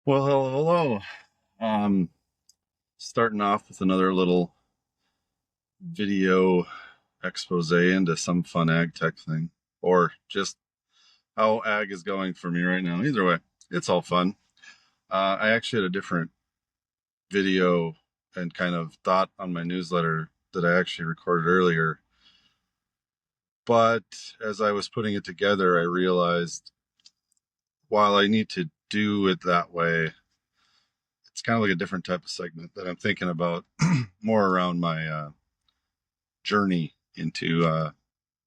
Well, hello, hello. Um, Starting off with another little video expose into some fun ag tech thing, or just how ag is going for me right now. Either way, it's all fun. I actually had a different video and kind of thought on my newsletter that I actually recorded earlier, but as I was putting it together, I realized while I need to do it that way, it's kind of like a different type of segment that I'm thinking about more around my journey into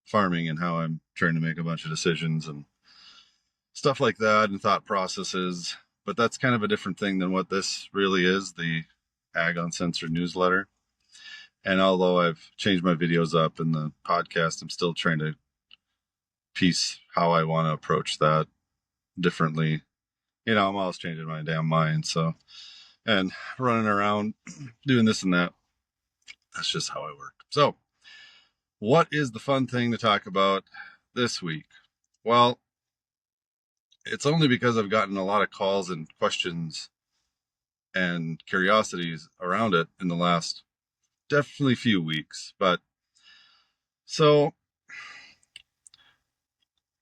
farming and how I'm trying to make a bunch of decisions and stuff like that and thought processes. But that's kind of a different thing than what this really is, the Ag Uncensored newsletter. And although I've changed my videos up in the podcast, I'm still trying to piece how I want to approach that differently. I'm always changing my damn mind. So, and running around doing this and that. That's just how I work. So, what is the fun thing to talk about this week? Well, it's only because I've gotten a lot of calls and questions and curiosities around it in the last definitely few weeks. But so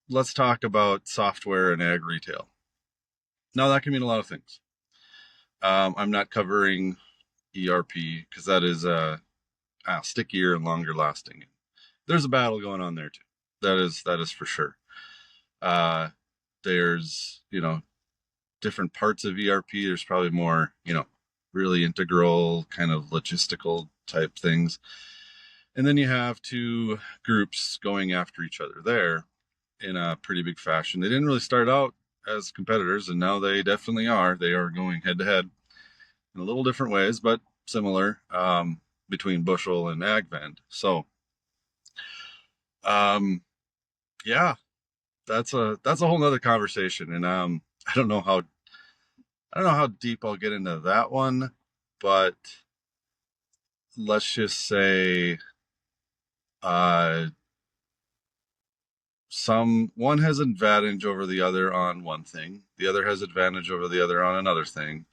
let's talk about software and ag retail. Now, that can mean a lot of things. I'm not covering ERP because that is stickier and longer lasting. There's a battle going on there too. That is for sure. There's different parts of ERP. There's probably more really integral kind of logistical type things, and then you have two groups going after each other there in a pretty big fashion. They didn't really start out as competitors, and now they definitely are. They are going head to head in a little different ways, but similar between Bushel and AgVend. So yeah, that's a whole nother conversation. And I don't know how deep I'll get into that one, but let's just say one has advantage over the other on one thing, the other has advantage over the other on another thing.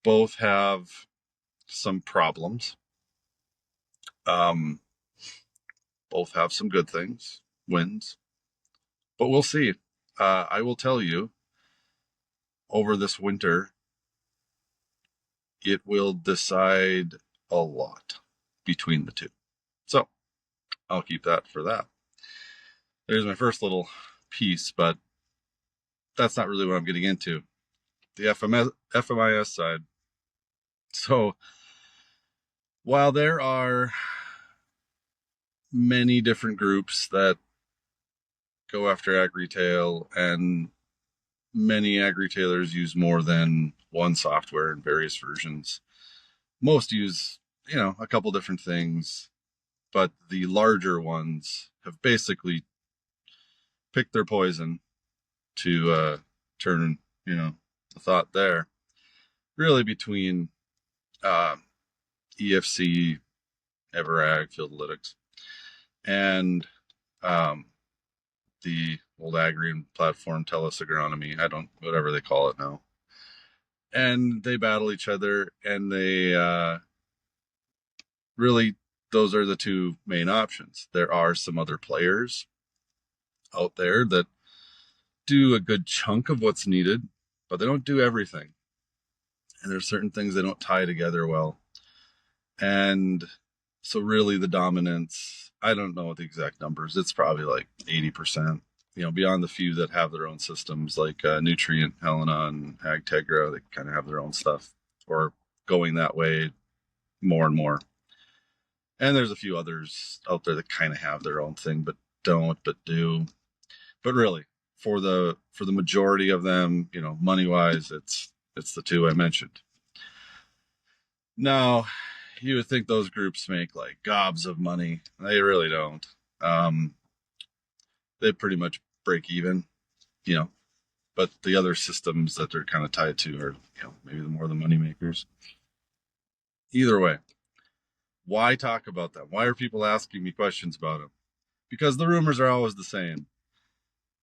Both have some problems. Both have some good things, wins, but we'll see. I will tell you, over this winter, it will decide a lot between the two. So I'll keep that for that. There's my first little piece, but that's not really what I'm getting into. The FMIS side. So while there are many different groups that go after ag retail, and many ag retailers use more than one software in various versions, most use a couple different things, but the larger ones have basically picked their poison to turn the thought there really between EFC, Ever.Ag, Fieldalytics, and the old Agrian platform, TELUS Agronomy. Whatever they call it now. And they battle each other, and they really, those are the two main options. There are some other players out there that do a good chunk of what's needed, but they don't do everything. And there's certain things they don't tie together well. And so really the dominance, I don't know what the exact numbers, it's probably like 80%, beyond the few that have their own systems like Nutrient, Helena, and Agtegra. They kind of have their own stuff, or going that way more and more. And there's a few others out there that kind of have their own thing, but don't, but do. But really, for the majority of them, money wise, it's the two I mentioned. Now, you would think those groups make like gobs of money. They really don't. They pretty much break even, but the other systems that they're kind of tied to are, maybe more the money makers. Either way, why talk about them? Why are people asking me questions about them? Because the rumors are always the same.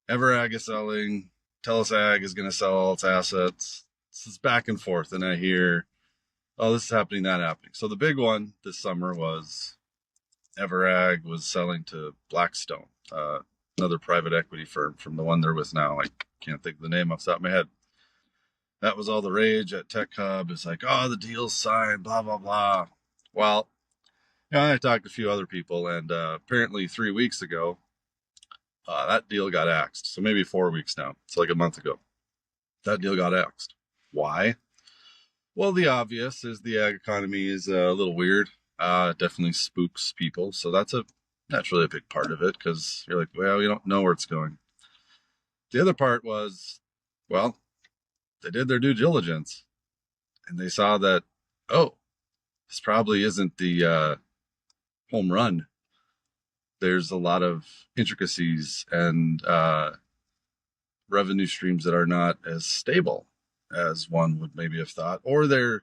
Ever.Ag is selling. TELUS Ag is going to sell all its assets. it's back and forth, and I hear, oh, this is happening, that happening. So the big one this summer was Ever.Ag was selling to Blackstone, another private equity firm from the one they're with now. I can't think of the name off the top of my head. That was all the rage at Tech Hub. It's like, oh, the deal's signed, blah, blah, blah. Well, I talked to a few other people, and apparently 3 weeks ago, that deal got axed. So maybe 4 weeks now. It's like a month ago. That deal got axed. Why? Well, the obvious is the ag economy is a little weird. It definitely spooks people. So that's really a big part of it, because you're like, well, you don't know where it's going. The other part was, well, they did their due diligence and they saw that, oh, this probably isn't the home run. There's a lot of intricacies and revenue streams that are not as stable as one would maybe have thought, or there's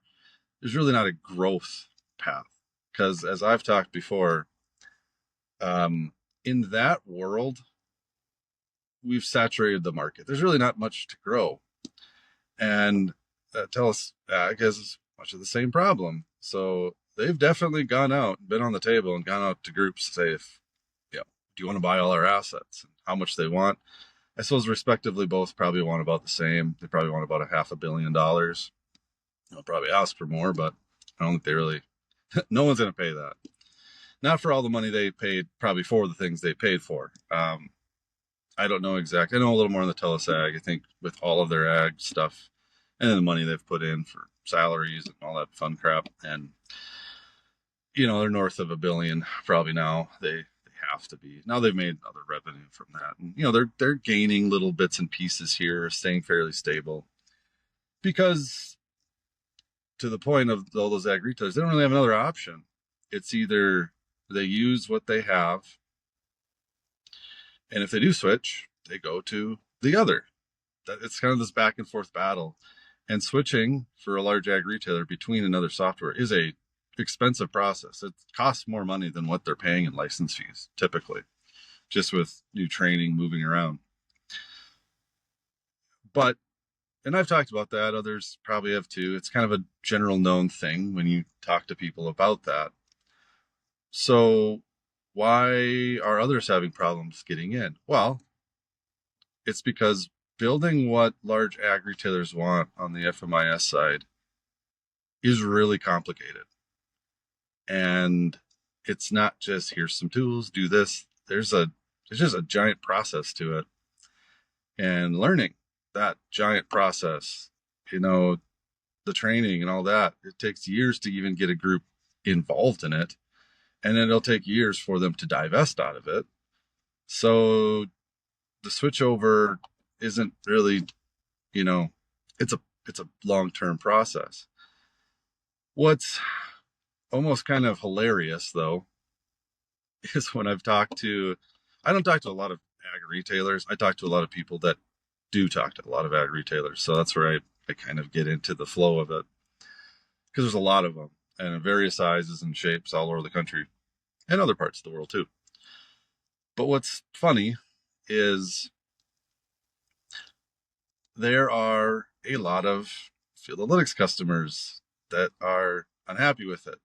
really not a growth path. Because as I've talked before, in that world, we've saturated the market. There's really not much to grow. And TELUS Ag has much of the same problem. So they've definitely gone out, been on the table, and gone out to groups to say, if do you want to buy all our assets, and how much they want. I suppose respectively both probably want about the same. They probably want about $500 million. They'll probably ask for more, but I don't think they really, no one's going to pay that. Not for all the money they paid, probably for the things they paid for. I don't know exactly. I know a little more on the TELUS Ag, I think, with all of their ag stuff and the money they've put in for salaries and all that fun crap. And, they're north of $1 billion probably now. They have to be. Now they've made other revenue from that. And, they're gaining little bits and pieces here, staying fairly stable. Because to the point of all those ag retailers, they don't really have another option. It's either they use what they have, and if they do switch, they go to the other. It's kind of this back and forth battle. And switching for a large ag retailer between another software is a expensive process. It costs more money than what they're paying in license fees, typically, just with new training, moving around. But, and I've talked about that, others probably have too. It's kind of a general known thing when you talk to people about that. So why are others having problems getting in? Well, it's because building what large ag retailers want on the FMIS side is really complicated. And it's not just, here's some tools, do this. There's just a giant process to it. And learning that giant process, the training and all that, it takes years to even get a group involved in it. And then it'll take years for them to divest out of it. So the switchover isn't really, it's a long-term process. What's almost kind of hilarious, though, is when I don't talk to a lot of ag retailers. I talk to a lot of people that do talk to a lot of ag retailers. So that's where I kind of get into the flow of it, because there's a lot of them and various sizes and shapes all over the country and other parts of the world too. But what's funny is there are a lot of field analytics customers that are unhappy with it,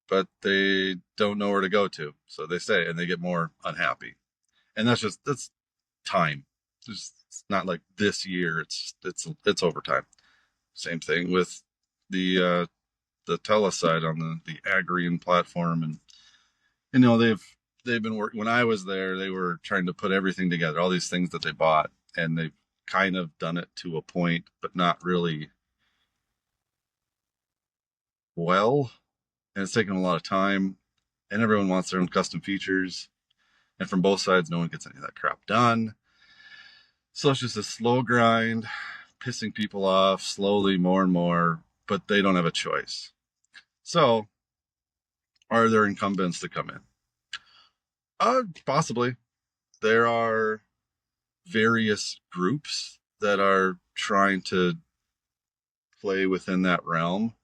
but they don't know where to go to. So they stay and they get more unhappy. And that's time. It's not like this year. It's over time. Same thing with the TELUS side on the Agrian platform. And, they've been working. When I was there, they were trying to put everything together, all these things that they bought, and they've kind of done it to a point, but not really well. And it's taken a lot of time, and everyone wants their own custom features. And from both sides, no one gets any of that crap done. So it's just a slow grind, pissing people off slowly, more and more, but they don't have a choice. So are there incumbents to come in? Possibly. There are various groups that are trying to play within that realm.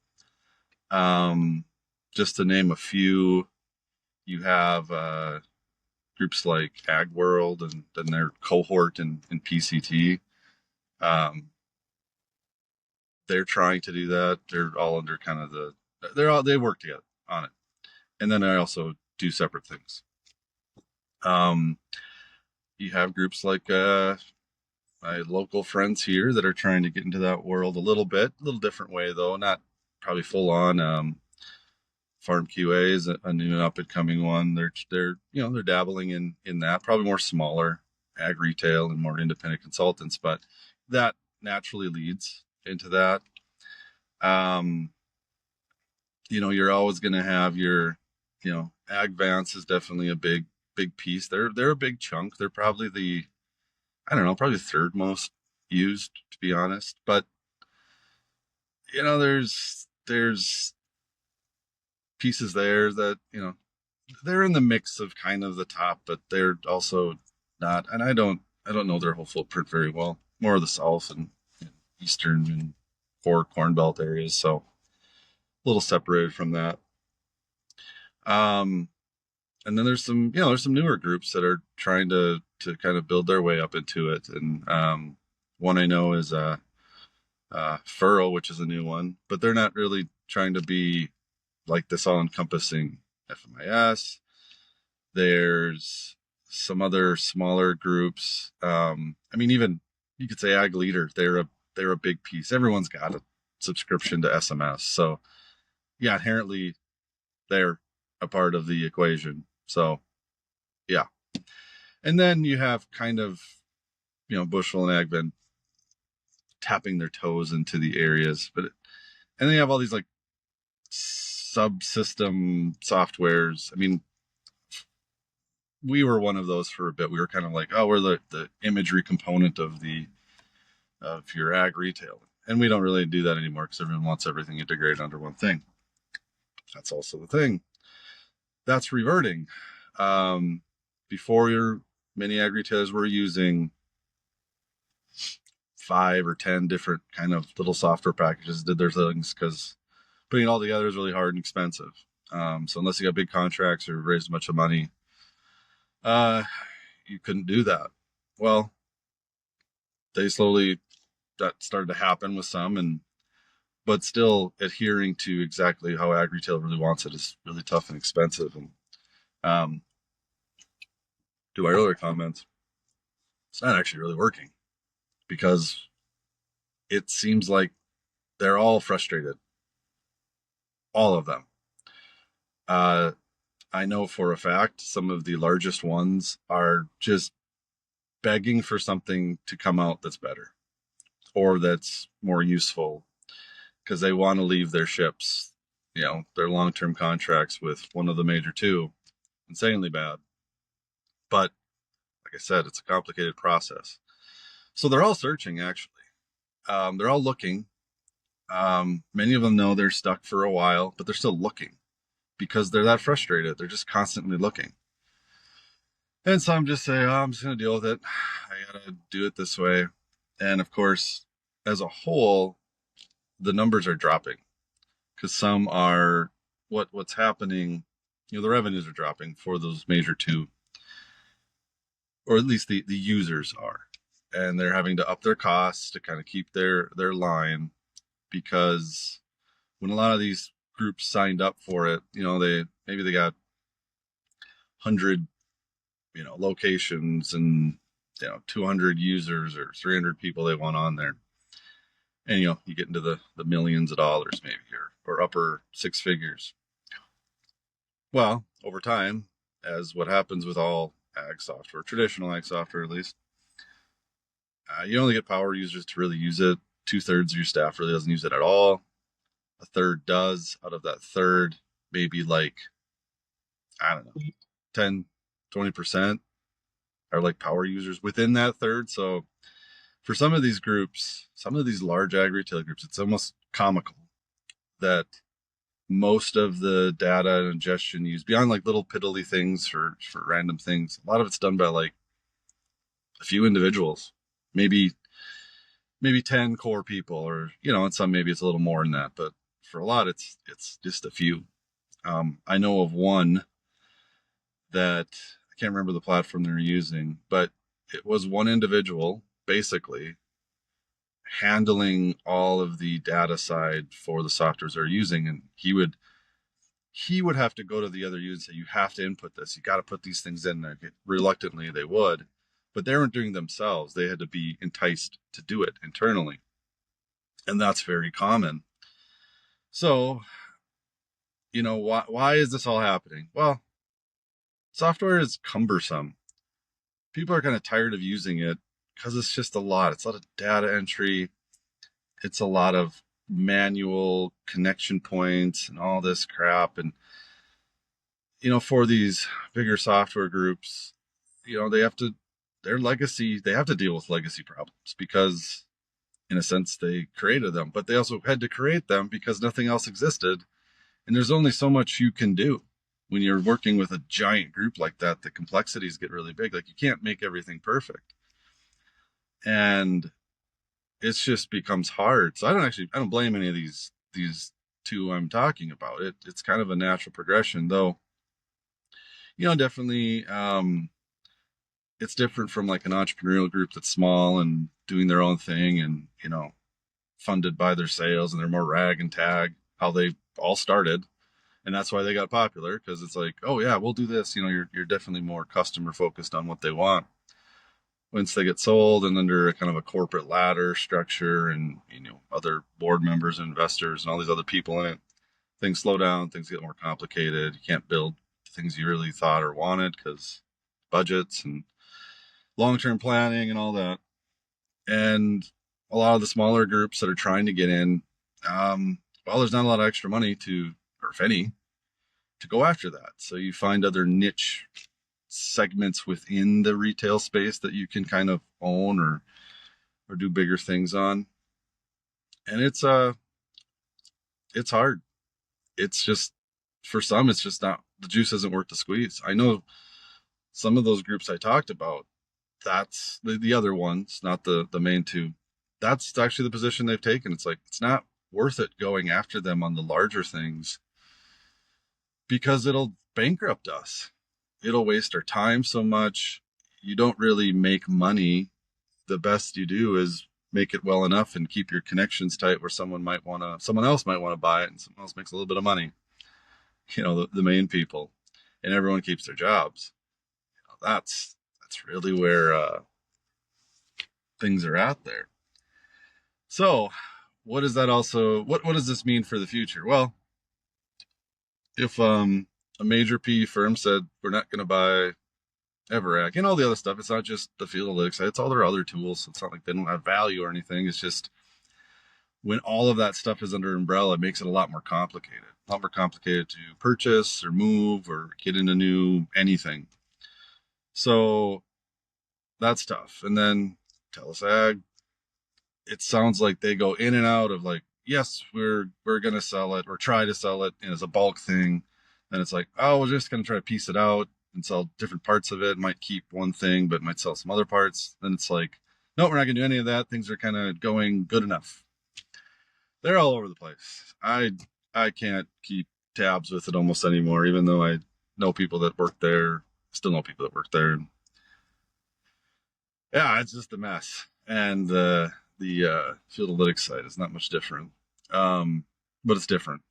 Just to name a few, you have groups like Ag World and then their cohort in PCT. they're trying to do that. They're all under kind of they work together on it. And then I also do separate things. You have groups like my local friends here that are trying to get into that world a little different way though, not probably full on. Farm QA is a new up and coming one. They're dabbling in that, probably more smaller ag retail and more independent consultants, but that naturally leads into that. You're always going to have your, Ag Vance is definitely a big piece. They're a big chunk. They're probably probably the third most used, to be honest. But there's pieces there that they're in the mix of kind of the top, but they're also not. And I don't know their whole footprint very well. More of the south and eastern and core corn belt areas, so a little separated from that. And then there's some newer groups that are trying to kind of build their way up into it. And one I know is Furrow, which is a new one, but they're not really trying to be like this all-encompassing FMIS. There's some other smaller groups. Even you could say Ag Leader. They're a big piece. Everyone's got a subscription to SMS, so yeah, inherently they're a part of the equation. So yeah, and then you have kind of Bushel and Ag been tapping their toes into the areas, and then you have all these like subsystem softwares. I mean, we were one of those for a bit. We were kind of like, oh, we're the imagery component of your ag retail, and we don't really do that anymore because everyone wants everything integrated under one thing. That's also the thing. That's reverting. Before your many ag retailers were using 5 or 10 different kind of little software packages, did their things, because putting it all together is really hard and expensive. So unless you got big contracts or raised a bunch of money, you couldn't do that. Well, they slowly, that started to happen with some, but still adhering to exactly how ag retail really wants it is really tough and expensive. And to my earlier comments, it's not actually really working because it seems like they're all frustrated. All of them. I know for a fact some of the largest ones are just begging for something to come out that's better or that's more useful because they want to leave their ships, their long-term contracts with one of the major two, insanely bad. But like I said, it's a complicated process. So they're all searching, actually. They're all looking. Many of them know they're stuck for a while, but they're still looking because they're that frustrated. They're just constantly looking. And some just say, oh, I'm just going to deal with it. I got to do it this way. And of course, as a whole, the numbers are dropping because some are what's happening. The revenues are dropping for those major two, or at least the users are. And they're having to up their costs to kind of keep their line, because when a lot of these groups signed up for it, they got 100 locations and 200 users or 300 people they want on there, and you get into the millions of dollars maybe here, or upper six figures. Well, over time, as what happens with all ag software, traditional ag software at least, you only get power users to really use it. 2/3 of your staff really doesn't use it at all. A third does. Out of that third, maybe like, I don't know, 10, 20% are like power users within that third. So for some of these groups, some of these large ag retail groups, it's almost comical that most of the data and ingestion used, beyond like little piddly things for random things, a lot of it's done by like a few individuals, maybe 10 core people, or and some maybe it's a little more than that, but for a lot it's just a few. I know of one that I can't remember the platform they're using, but it was one individual basically handling all of the data side for the softwares they're using. And he would have to go to the other users and say, you have to input this. You got to put these things in there. Reluctantly, they would, but they weren't doing themselves. They had to be enticed to do it internally. And that's very common. So, why is this all happening? Well, software is cumbersome. People are kind of tired of using it because it's just a lot. It's a lot of data entry. It's a lot of manual connection points and all this crap. And, for these bigger software groups, they have to, they have to deal with legacy problems because, in a sense, they created them, but they also had to create them because nothing else existed. And there's only so much you can do when you're working with a giant group like that. The complexities get really big. Like, you can't make everything perfect. And it just becomes hard. So I don't blame any of these two I'm talking about. It's kind of a natural progression, though. Definitely, it's different from like an entrepreneurial group that's small and doing their own thing, and funded by their sales, and they're more rag and tag, how they all started, and that's why they got popular, because it's like, oh yeah, we'll do this. You're definitely more customer focused on what they want. Once they get sold and under a kind of a corporate ladder structure, and other board members and investors and all these other people in it, things slow down, things get more complicated. You can't build things you really thought or wanted because budgets and long-term planning and all that. And a lot of the smaller groups that are trying to get in, well, there's not a lot of extra money or if any, to go after that. So you find other niche segments within the retail space that you can kind of own or do bigger things on. And it's hard. It's just, for some, it's just not, the juice isn't worth the squeeze. I know some of those groups I talked about, that's the other ones, not the main two. That's actually the position they've taken. It's like, it's not worth it going after them on the larger things because it'll bankrupt us. It'll waste our time so much. You don't really make money. The best you do is make it well enough and keep your connections tight where someone else might want to buy it, and someone else makes a little bit of money. The main people, and everyone keeps their jobs. That's really where things are at there. So, what does this mean for the future? Well, if a major PE firm said we're not going to buy Ever.Ag and all the other stuff, it's not just the field analytics, it's all their other tools. It's not like they don't have value or anything. It's just when all of that stuff is under an umbrella, it makes it a lot more complicated. A lot more complicated to purchase or move or get into new anything. So that's tough. And then TELUS Ag, it sounds like they go in and out of like, yes, we're going to sell it or try to sell it as a bulk thing. And it's like, oh, we're just going to try to piece it out and sell different parts of it. Might keep one thing, but might sell some other parts. Then it's like, no, we're not going to do any of that. Things are kind of going good enough. They're all over the place. I can't keep tabs with it almost anymore, even though I know people that work there. Still know people that work there. Yeah, it's just a mess. And the field analytics side is not much different, but it's different.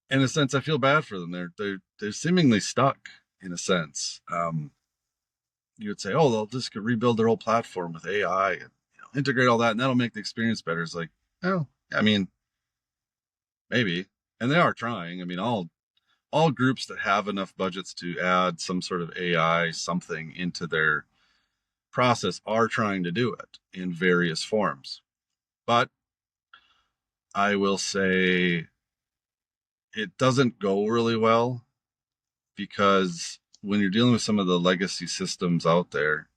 In a sense, I feel bad for them. They're seemingly stuck in a sense. You would say, oh, they'll just rebuild their whole platform with AI and integrate all that, and that'll make the experience better. It's like, oh, I mean, maybe, and they are trying. I mean, all groups that have enough budgets to add some sort of AI something into their process are trying to do it in various forms. But I will say it doesn't go really well because when you're dealing with some of the legacy systems out there,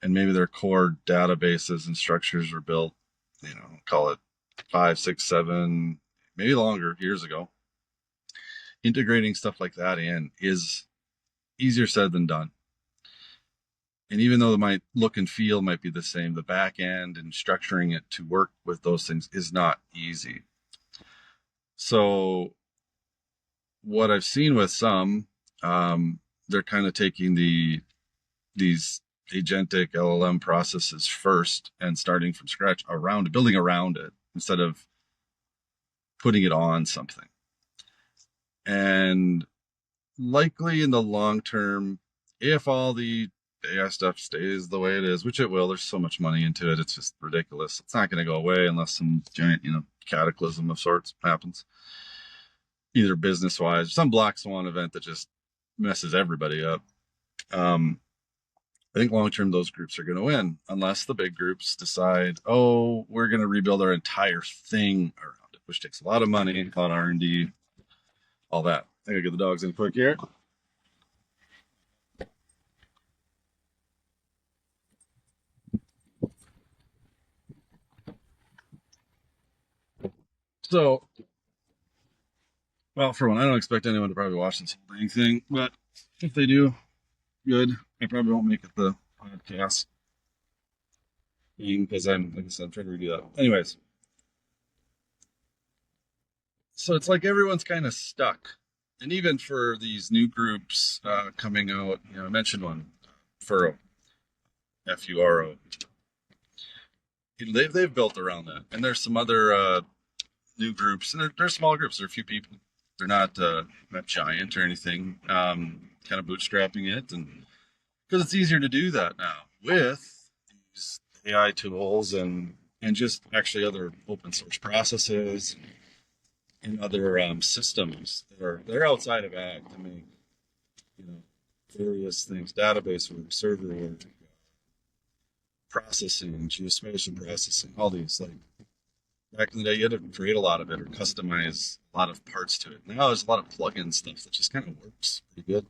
and maybe their core databases and structures were built, call it 5, 6, 7, maybe longer years ago, integrating stuff like that in is easier said than done. And even though the look and feel might be the same, the back end and structuring it to work with those things is not easy. So what I've seen with some, they're kind of taking these agentic LLM processes first and starting from scratch building around it instead of putting it on something. And likely in the long term, if all the AI stuff stays the way it is, which it will, there's so much money into it, it's just ridiculous. It's not going to go away unless some giant, cataclysm of sorts happens, either business wise, some black swan event that just messes everybody up. I think long term those groups are going to win, unless the big groups decide, oh, we're going to rebuild our entire thing around it, which takes a lot of money, a lot of R&D, all that. I gotta get the dogs in quick here. So, well, for one, I don't expect anyone to probably watch this whole dang thing, but if they do, good. I probably won't make it the podcast thing because like I said, I'm trying to redo that. Anyways, so it's like everyone's kind of stuck. And even for these new groups coming out, I mentioned one, Furo, Furo. They've built around that. And there's some other new groups, and they're small groups. They're a few people. They're not giant or anything. Kind of bootstrapping it, and because it's easier to do that now with these AI tools and just actually other open source processes and other systems that are outside of ag to make various things, database work, server work, processing, geospatial processing, all these. Like back in the day, you had to create a lot of it or customize a lot of parts to it. Now there's a lot of plug-in stuff that just kind of works pretty good.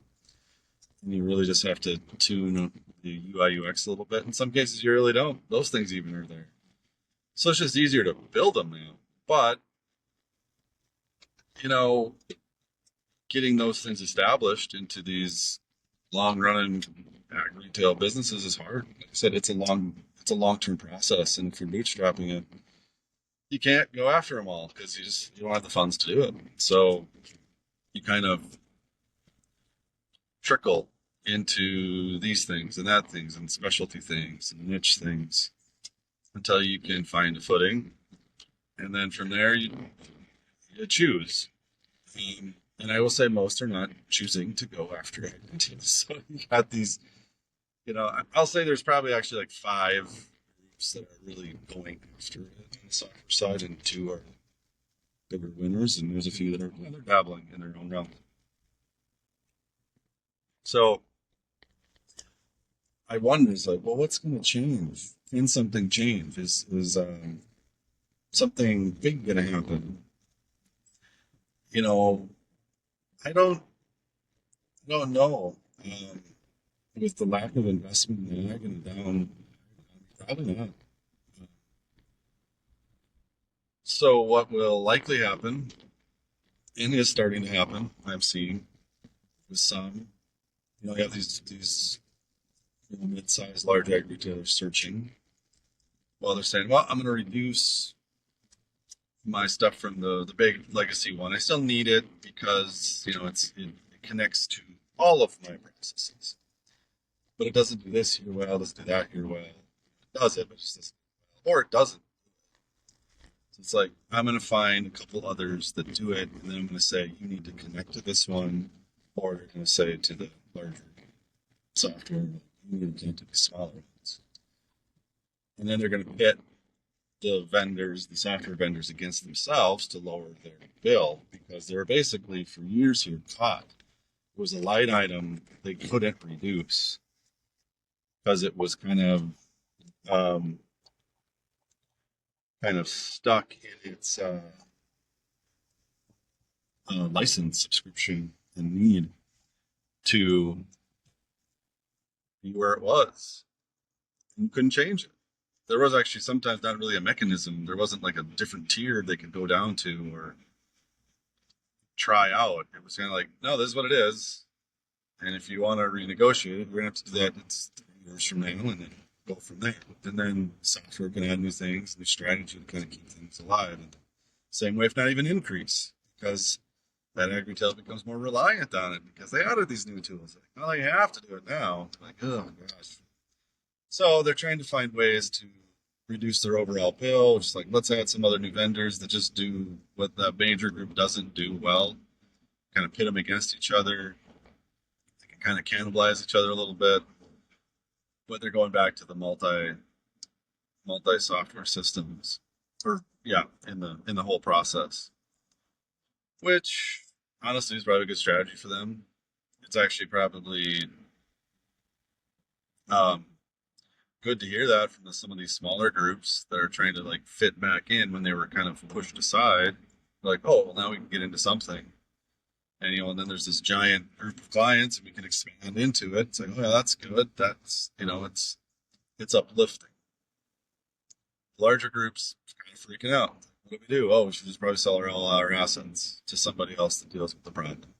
And you really just have to tune the UI UX a little bit. In some cases, you really don't. Those things even are there. So it's just easier to build them now. But, getting those things established into these long-running ag retail businesses is hard. Like I said, it's a long-term process, and if you're bootstrapping it, you can't go after them all because you don't have the funds to do it. So you kind of trickle into these things and that things and specialty things and niche things until you can find a footing, and then from there you choose. And I will say most are not choosing to go after it. So you got these, I'll say there's probably actually like 5 groups that are really going after it on the software side, and 2 are bigger winners, and there's a few that are they're dabbling in their own realm. So I wonder, is like, well, what's going to change? Can something change? Is something big going to happen? I don't know. With the lack of investment in ag and down, probably not. So what will likely happen, and is starting to happen, I'm seeing, with some, you have these mid-sized, large ag retailers searching. Well, they're saying, well, I'm going to reduce my stuff from the big legacy one. I still need it because, it connects to all of my processes. But it doesn't do this here well, doesn't do that here well. It does it, but it just doesn't do it well. Or it doesn't. So it's like, I'm going to find a couple others that do it, and then I'm going to say, you need to connect to this one, or they're going to say to the larger software, you need to connect to the smaller ones. And then they're going to pit the software vendors against themselves to lower their bill, because they were basically for years here caught. It was a line item they couldn't reduce because it was kind of stuck in its license subscription and need to be where it was. And you couldn't change it. There was actually sometimes not really a mechanism. There wasn't like a different tier they could go down to or try out. It was kind of like, no, this is what it is. And if you want to renegotiate it, we're going to have to do that 3 years from now and then go from there. And then software can add new things, new strategy to kind of keep things alive. And same way, if not even increase, because that ag retail becomes more reliant on it because they added these new tools. Like, well, you have to do it now. Like, oh gosh. So they're trying to find ways to reduce their overall bill, just like let's add some other new vendors that just do what the major group doesn't do well, kind of pit them against each other. They can kind of cannibalize each other a little bit, but they're going back to the multi software systems, or yeah, in the whole process, which honestly is probably a good strategy for them. It's actually probably um, good to hear that from some of these smaller groups that are trying to like fit back in when they were kind of pushed aside. Like, oh, well, now we can get into something, and and then there's this giant group of clients, and we can expand into it. It's like, oh yeah, that's good. That's it's uplifting. Larger groups kind of freaking out. What do we do? Oh, we should just probably sell all our assets to somebody else that deals with the problem.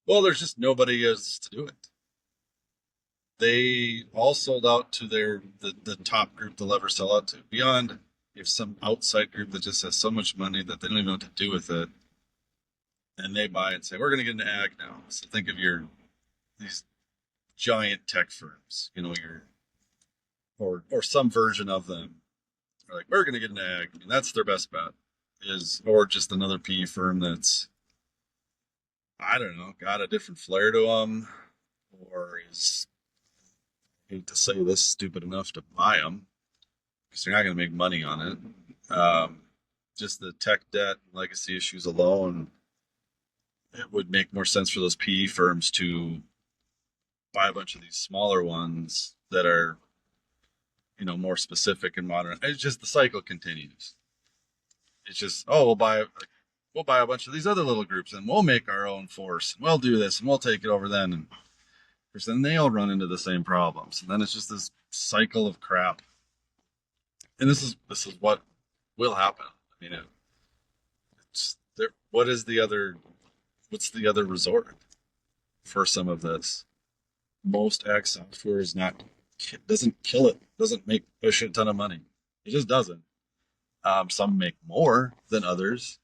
Well, there's just nobody else to do it. They all sold out to the top group they'll ever sell out to. Beyond if some outside group that just has so much money that they don't even know what to do with it, and they buy it and say, "We're going to get into ag now." So think of your these giant tech firms, your or some version of them. They're like, "We're going to get into ag," and that's their best bet. Is or just another PE firm that's I don't know got a different flair to them, or is I hate to say this stupid enough to buy them because they're not going to make money on it. Just the tech debt and legacy issues alone, it would make more sense for those PE firms to buy a bunch of these smaller ones that are, more specific and modern. It's just the cycle continues. It's just, oh, we'll buy a bunch of these other little groups and we'll make our own force and we'll do this and we'll take it over then. And then they all run into the same problems. And then it's just this cycle of crap. And this is what will happen. I mean, it's there. What's the other resort for some of this? Most ag software is not doesn't kill it, doesn't make a shit ton of money. It just doesn't. Some make more than others,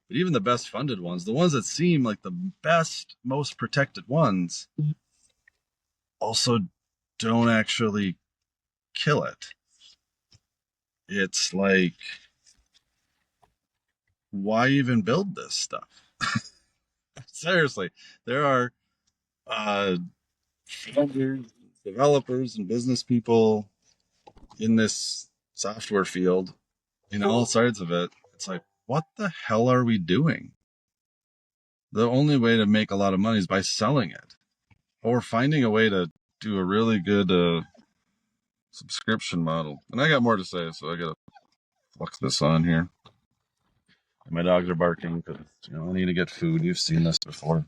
but even the best funded ones, the ones that seem like the best, most protected ones, also don't actually kill it. It's like, why even build this stuff? Seriously, there are uh, founders, developers, and business people in this software field, all sides of it. It's like, what the hell are we doing? The only way to make a lot of money is by selling it or finding a way to do a really good subscription model. And I got more to say, so I got to flex this on here. My dogs are barking because I need to get food. You've seen this before.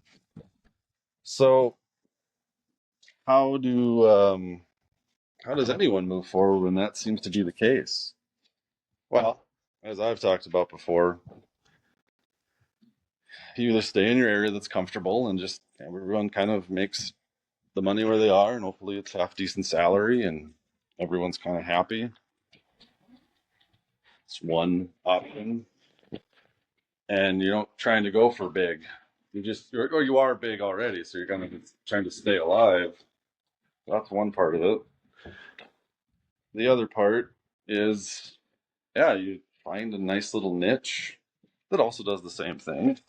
So how do how does anyone move forward when that seems to be the case? Well, as I've talked about before, you either stay in your area that's comfortable and just everyone kind of makes the money where they are, and hopefully it's half decent salary and everyone's kind of happy. It's one option, and you're not trying to go for big. Or you are big already, so you're kind of trying to stay alive. That's one part of it. The other part is, yeah, you find a nice little niche that also does the same thing,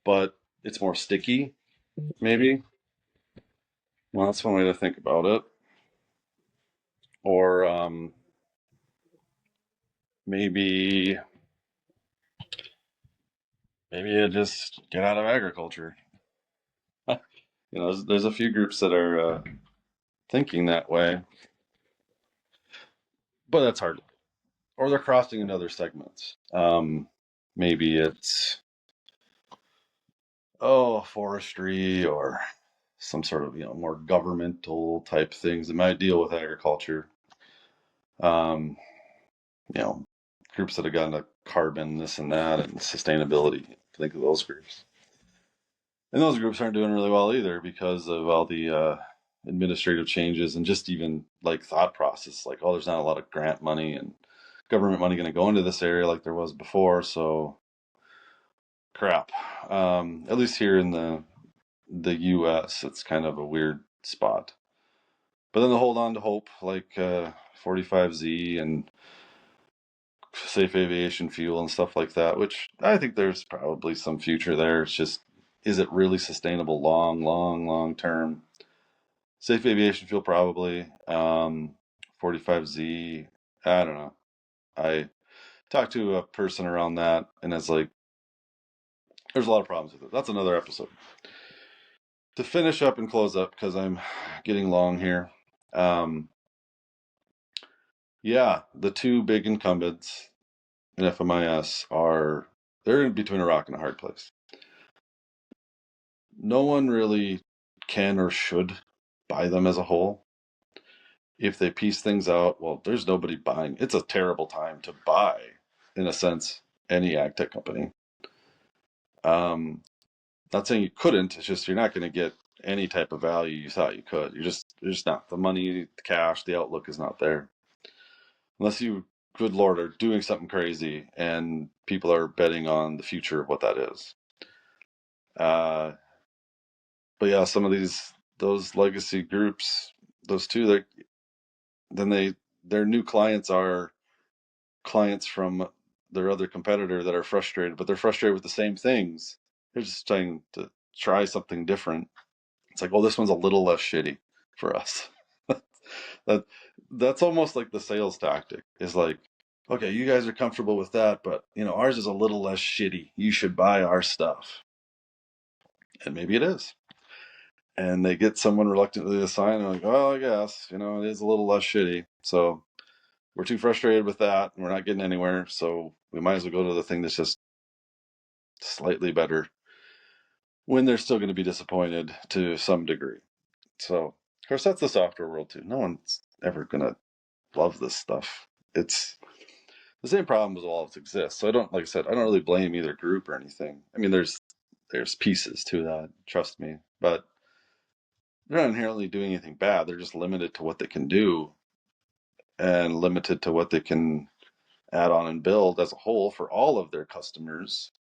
but it's more sticky, maybe. Well, that's one way to think about it. Or maybe you just get out of agriculture. There's a few groups that are thinking that way, but that's hard. Or they're crossing into other segments. Maybe it's forestry or some sort of more governmental type things that might deal with agriculture. Um, you know, Groups that have gotten into carbon, this and that, and sustainability. Think of those groups. And those groups aren't doing really well either because of all the administrative changes and just even like thought process. Like, oh, there's not a lot of grant money and government money going to go into this area like there was before. So, crap. At least here in the U.S., it's kind of a weird spot. But then they'll hold on to hope, like 45Z and safe aviation fuel and stuff like that, which I think there's probably some future there. It's just, is it really sustainable long term? Safe aviation fuel, probably. 45Z, I don't know. I talked to a person around that, and it's like, there's a lot of problems with it. That's another episode. To finish up and close up, because I'm getting long here. Yeah, the two big incumbents in FMIS they're in between a rock and a hard place. No one really can or should buy them as a whole. If they piece things out, well, there's nobody buying. It's a terrible time to buy, in a sense, any ag tech company. Not saying you couldn't. It's just you're not going to get any type of value you thought you could. You're just not. The money, the cash, the outlook is not there. Unless you, good Lord, are doing something crazy and people are betting on the future of what that is. But yeah, some of those legacy groups, those two, their new clients are clients from their other competitor that are frustrated, but they're frustrated with the same things. They're just trying to try something different. It's like, well, this one's a little less shitty for us. that that's almost like the sales tactic. Is like, okay, you guys are comfortable with that, but ours is a little less shitty. You should buy our stuff. And maybe it is. And they get someone reluctantly to sign, and like, well, I guess, it is a little less shitty. So we're too frustrated with that, and we're not getting anywhere. So we might as well go to the thing that's just slightly better, when they're still going to be disappointed to some degree. So, of course, that's the software world too. No one's ever going to love this stuff. It's the same problems will always exist. So like I said, I don't really blame either group or anything. I mean, there's pieces to that, trust me, but they're not inherently doing anything bad. They're just limited to what they can do and limited to what they can add on and build as a whole for all of their customers.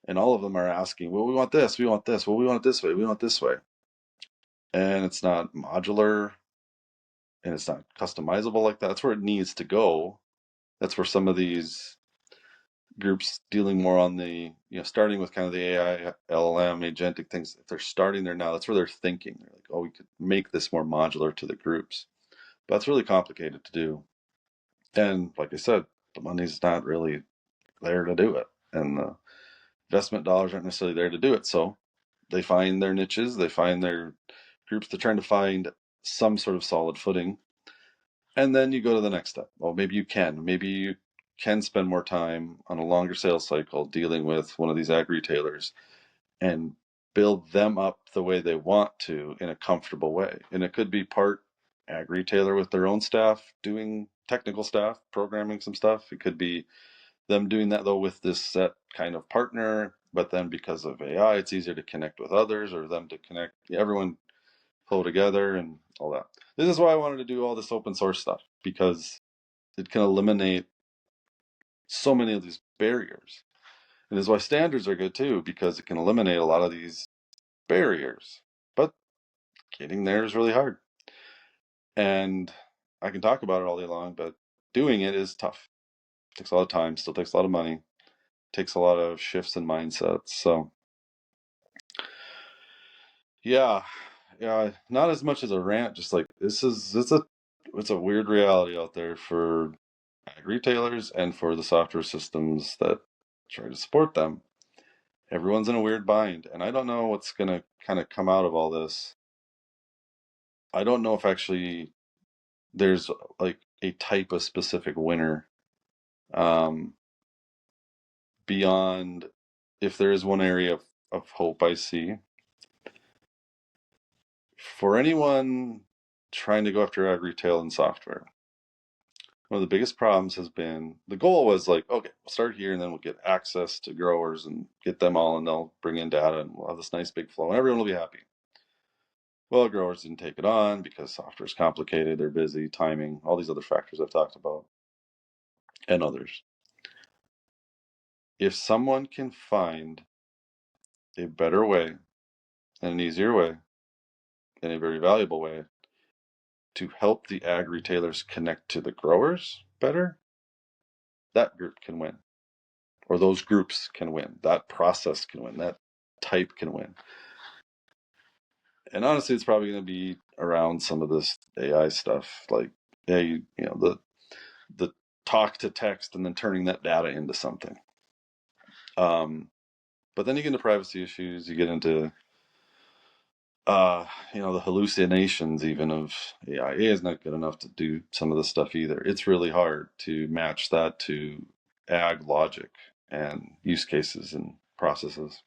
And all of them are asking, well, we want this, we want this, well, we want it this way, we want it this way. And it's not modular and it's not customizable like that. That's where it needs to go. That's where some of these groups dealing more on the, starting with kind of the AI, LLM, agentic things, if they're starting there now, that's where they're thinking. They're like, oh, we could make this more modular to the groups. But that's really complicated to do. And like I said, the money's not really there to do it. And the investment dollars aren't necessarily there to do it. So they find their niches, they find their groups, they're trying to find some sort of solid footing. And then you go to the next step. Well, maybe you can spend more time on a longer sales cycle dealing with one of these ag retailers and build them up the way they want to in a comfortable way. And it could be part ag retailer with their own staff doing technical staff, programming some stuff. It could be them doing that though with this set kind of partner, but then because of AI, it's easier to connect with others or them to connect everyone flow together and all that. This is why I wanted to do all this open source stuff, because it can eliminate so many of these barriers. And this is why standards are good too, because it can eliminate a lot of these barriers. But getting there is really hard. And I can talk about it all day long, but doing it is tough. It takes a lot of time, still takes a lot of money, takes a lot of shifts in mindsets. So yeah, not as much as a rant, just like it's a weird reality out there for ag retailers and for the software systems that try to support them. Everyone's in a weird bind, and I don't know what's gonna kind of come out of all this. I don't know if actually there's like a type of specific winner, um, beyond, if there is one area of hope I see for anyone trying to go after ag retail and software. One of the biggest problems has been, the goal was like, okay, we'll start here and then we'll get access to growers and get them all and they'll bring in data and we'll have this nice big flow and everyone will be happy. Well, growers didn't take it on because software is complicated, they're busy, timing, all these other factors I've talked about, and others. If someone can find a better way and an easier way and a very valuable way to help the ag retailers connect to the growers better, that group can win. Or those groups can win. That process can win. That type can win. And honestly, it's probably going to be around some of this AI stuff, like the talk to text and then turning that data into something. But then you get into privacy issues. You get into the hallucinations even of AI. AI is not good enough to do some of this stuff either. It's really hard to match that to ag logic and use cases and processes.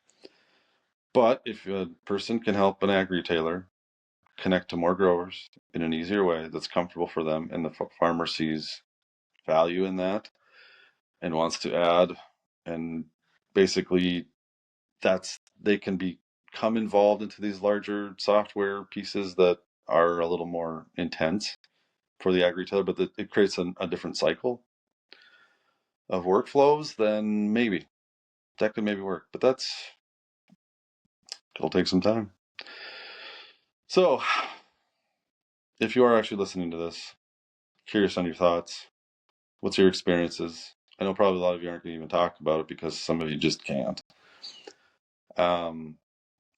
But if a person can help an ag retailer connect to more growers in an easier way that's comfortable for them, and the farmer sees value in that and wants to add, and basically they can become involved into these larger software pieces that are a little more intense for the ag retailer, but it creates a different cycle of workflows, then maybe that could maybe work. But it'll take some time. So if you are actually listening to this, curious on your thoughts, what's your experiences? I know probably a lot of you aren't going to even talk about it because some of you just can't.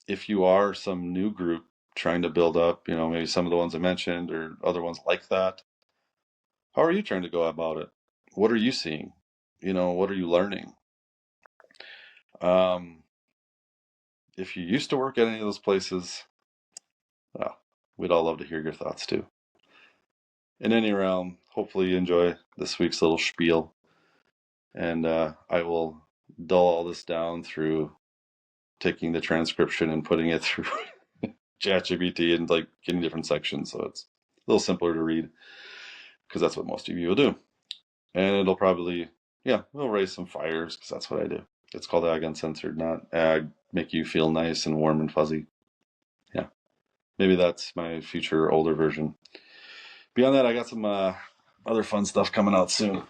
If you are some new group trying to build up, maybe some of the ones I mentioned or other ones like that, how are you trying to go about it? What are you seeing? What are you learning? If you used to work at any of those places, well, we'd all love to hear your thoughts too. In any realm, hopefully you enjoy this week's little spiel. And I will dull all this down through taking the transcription and putting it through ChatGPT and like getting different sections, so it's a little simpler to read because that's what most of you will do. And it'll probably, it'll raise some fires because that's what I do. It's called Ag Uncensored, not Ag make you feel nice and warm and fuzzy. Yeah, maybe that's my future older version. Beyond that, I got some other fun stuff coming out soon.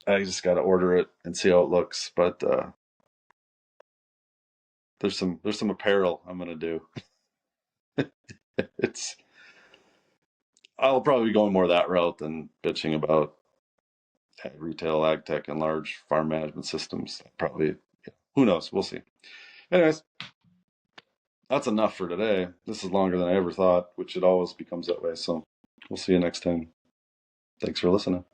I just got to order it and see how it looks, but there's some apparel I'm gonna do. I'll probably be going more that route than bitching about retail, ag tech, and large farm management systems. Probably, who knows? We'll see. Anyways, that's enough for today. This is longer than I ever thought, which it always becomes that way. So we'll see you next time. Thanks for listening.